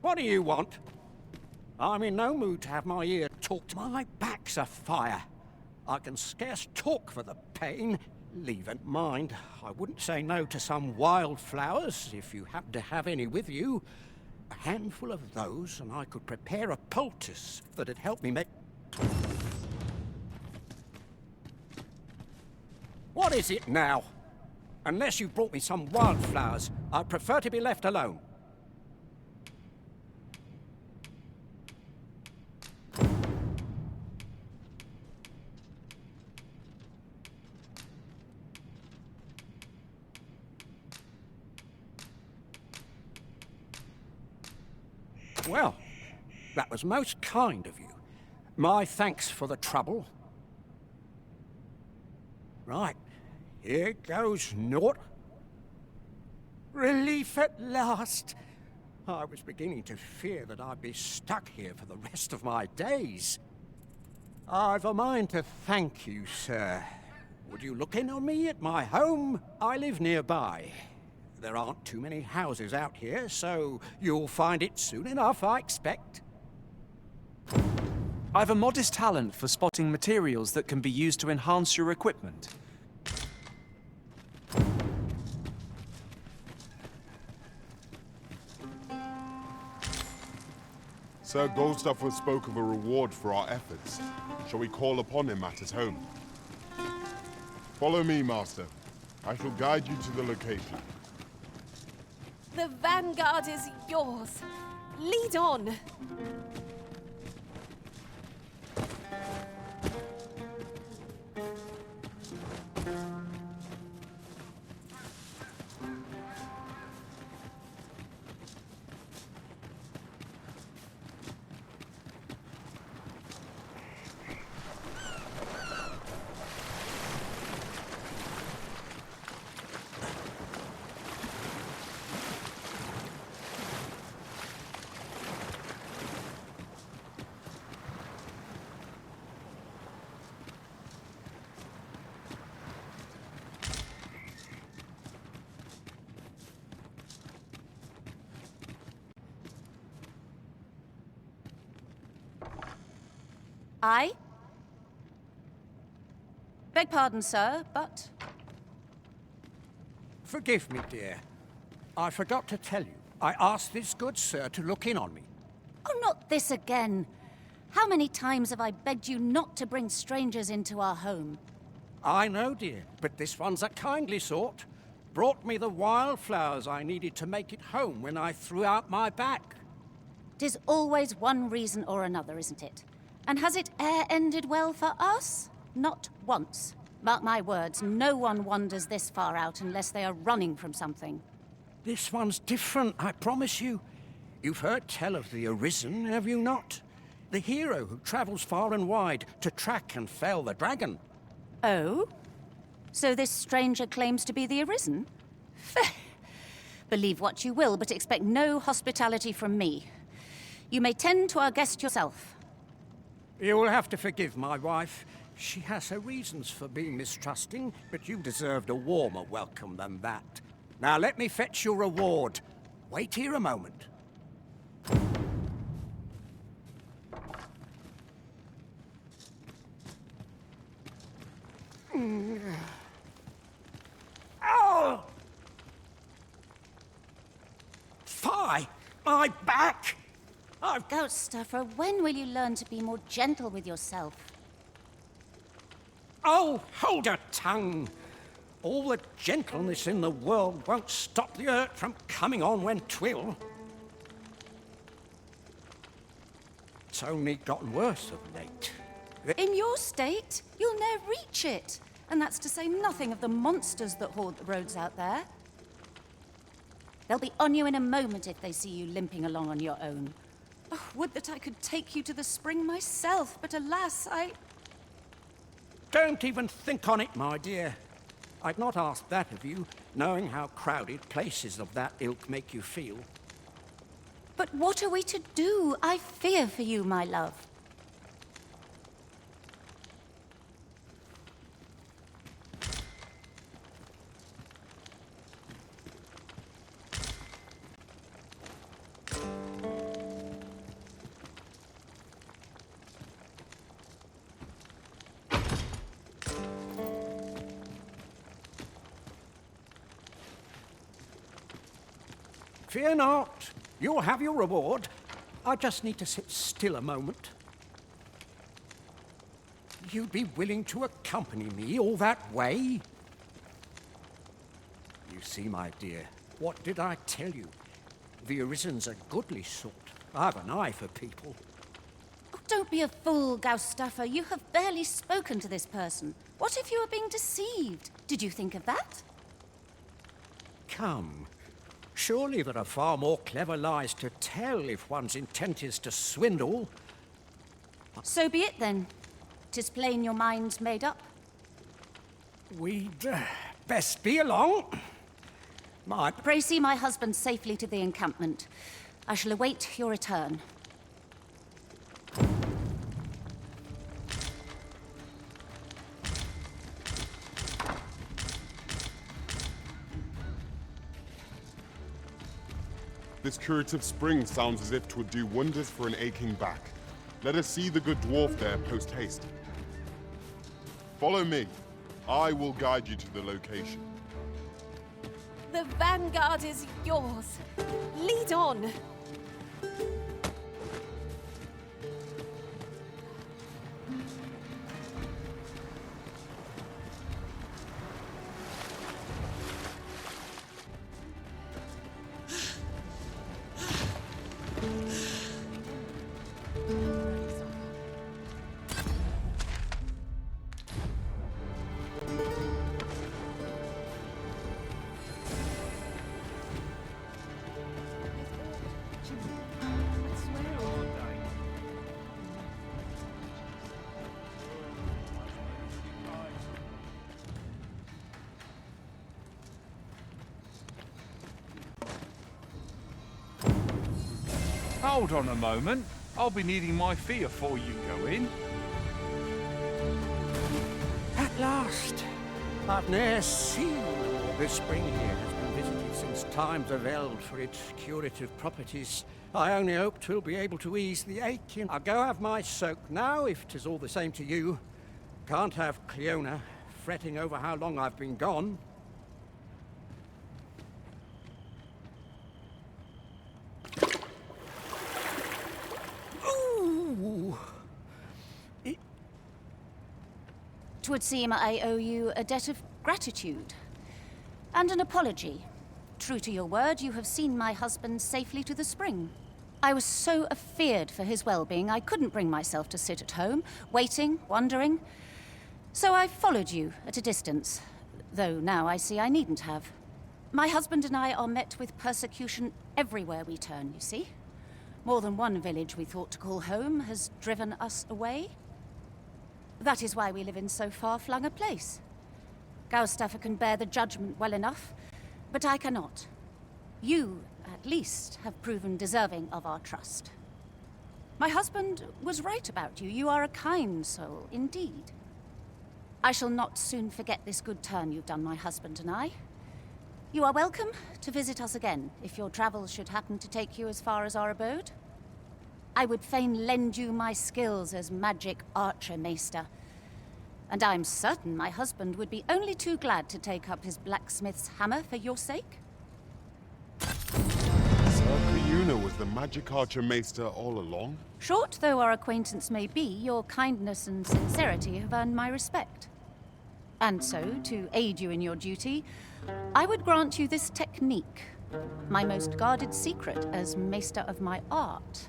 What do you want? I'm in no mood to have my ear talked. My back's afire. I can scarce talk for the pain. Leave it mind. I wouldn't say no to some wildflowers, if you happen to have any with you. A handful of those, and I could prepare a poultice that'd help me make... What is it now? Unless you brought me some wildflowers, I'd prefer to be left alone. Well, that was most kind of you. My thanks for the trouble. Right, here goes naught. Relief at last. I was beginning to fear that I'd be stuck here for the rest of my days. I've a mind to thank you, sir. Would you look in on me at my home? I live nearby. There aren't too many houses out here, so you'll find it soon enough, I expect. I've a modest talent for spotting materials that can be used to enhance your equipment. Sir Goldstuffer spoke of a reward for our efforts. Shall we call upon him at his home? Follow me, Master. I shall guide you to the location. The vanguard is yours. Lead on. I? Beg pardon, sir, but... Forgive me, dear. I forgot to tell you. I asked this good sir to look in on me. Oh, not this again. How many times have I begged you not to bring strangers into our home? I know, dear, but this one's a kindly sort. Brought me the wildflowers I needed to make it home when I threw out my back. 'Tis always one reason or another, isn't it? And has it e'er ended well for us? Not once. Mark my words, no one wanders this far out unless they are running from something. This one's different, I promise you. You've heard tell of the Arisen, have you not? The hero who travels far and wide to track and fell the dragon. Oh? So this stranger claims to be the Arisen? Fair. Believe what you will, but expect no hospitality from me. You may tend to our guest yourself. You will have to forgive my wife. She has her reasons for being mistrusting, but you deserved a warmer welcome than that. Now let me fetch your reward. Wait here a moment. Oh! Fie! My back! Goldstuffer, when will you learn to be more gentle with yourself? Oh, hold your tongue! All the gentleness in the world won't stop the hurt from coming on when 'twill. It's only gotten worse of late. In your state, you'll ne'er reach it. And that's to say nothing of the monsters that hoard the roads out there. They'll be on you in a moment if they see you limping along on your own. Oh, would that I could take you to the spring myself, but alas, Don't even think on it, my dear. I'd not ask that of you, knowing how crowded places of that ilk make you feel. But what are we to do? I fear for you, my love. Fear not. You'll have your reward. I just need to sit still a moment. You'd be willing to accompany me all that way? You see, my dear, what did I tell you? The Arisen's a goodly sort. I've an eye for people. Oh, don't be a fool, Gaustaffer. You have barely spoken to this person. What if you were being deceived? Did you think of that? Come. Surely there are far more clever lies to tell if one's intent is to swindle. So be it then. 'Tis plain your mind's made up. We'd best be along. Pray see my husband safely to the encampment. I shall await your return. This curative spring sounds as if 'twould do wonders for an aching back. Let us see the good dwarf there post-haste. Follow me. I will guide you to the location. The vanguard is yours. Lead on. Hold on a moment. I'll be needing my fee afore you go in. At last! I've ne'er seen more. This spring here has been visited since times of eld for its curative properties. I only hope 'twill be able to ease the aching. I'll go have my soak now, if 'tis all the same to you. Can't have Cleona fretting over how long I've been gone. Ooh! 'Twould seem I owe you a debt of gratitude. And an apology. True to your word, you have seen my husband safely to the spring. I was so afeard for his well-being, I couldn't bring myself to sit at home, waiting, wondering. So I followed you at a distance, though now I see I needn't have. My husband and I are met with persecution everywhere we turn, you see. More than one village we thought to call home has driven us away. That is why we live in so far-flung a place. Gaustaffer can bear the judgment well enough, but I cannot. You, at least, have proven deserving of our trust. My husband was right about you. You are a kind soul, indeed. I shall not soon forget this good turn you've done my husband and I. You are welcome to visit us again, if your travels should happen to take you as far as our abode. I would fain lend you my skills as magic archer maester, and I'm certain my husband would be only too glad to take up his blacksmith's hammer for your sake. Sir Cleona was the magic archer maester all along? Short though our acquaintance may be, your kindness and sincerity have earned my respect. And so, to aid you in your duty, I would grant you this technique, my most guarded secret as maester of my art.